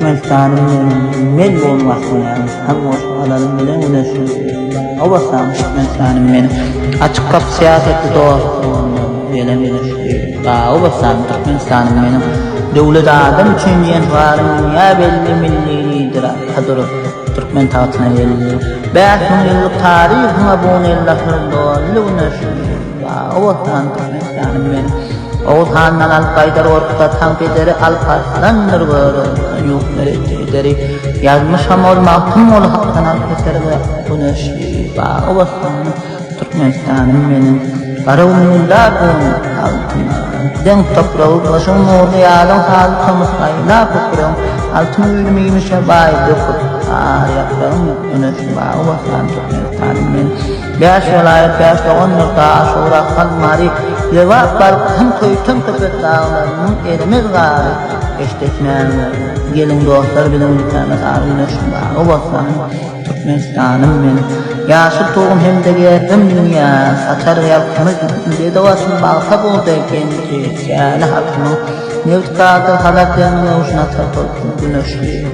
Türkmenistan'ın men bolmasına hem oşalarım bilen güneşli. O basam Türkmenistan'ın men açık kapı siyaseti doğru bilen güneşli. O basam Türkmenistan'ın men devlet adam için yanvarım ya belli milli lider kadırup Türkmen tahtına geldi. 500 yıllık tarihine bu nellahır doğru güneşli. O basam Türkmenistan'ın men Oğuzhan'dan Al-Qaydar ortada tank ederi Al-Qaydar yok ederi yazmışam olmaktım ol haktan Al-Qaydar güneşli o basın Türkmenistan'ın benim Qaravullar denk toprağı başım oldu yarın halkımız kayla kukurum altın ülmeymiş baydı yaprağım güneşli o basın Türkmenistan'ın benim 5 vilayet 5 onurda aşura kalmari Cevap var tüm köpek dağlarının elimiz gari eşleşmeyenler gelin dostlar bilen bir tane güneşim var o basın Türkmenistan'ım benim yaşı toğum hem de geldim dünya saçar yalkımız dedi vasın balsa buldu kendisi siyali hakkımı nevt kağıdır halaklarının uçuna takılsın güneşli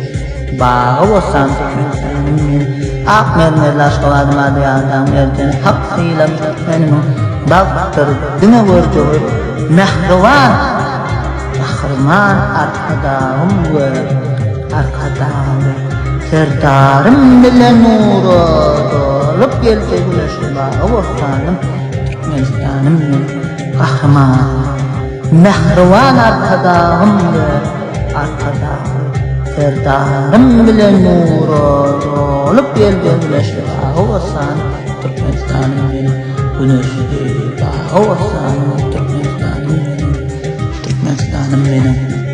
o basın Türkmenistan'ım benim ak mermerle aşkaladım adı yardım erken hakkıyla Türkmenimim Baktır dine vurdu mehrivan Kahraman arkadağım var Arkadağım Serdarım bile nuru Dolup geldi güneşim O vatanım Türkmenistan'ım Kahraman Mehrivan arkadağım var Arkadağım Serdarım bile nuru Dolup geldi güneşim O vatanım Türkmenistan'ım güneşli o vatanım Türkmenistan'ım benim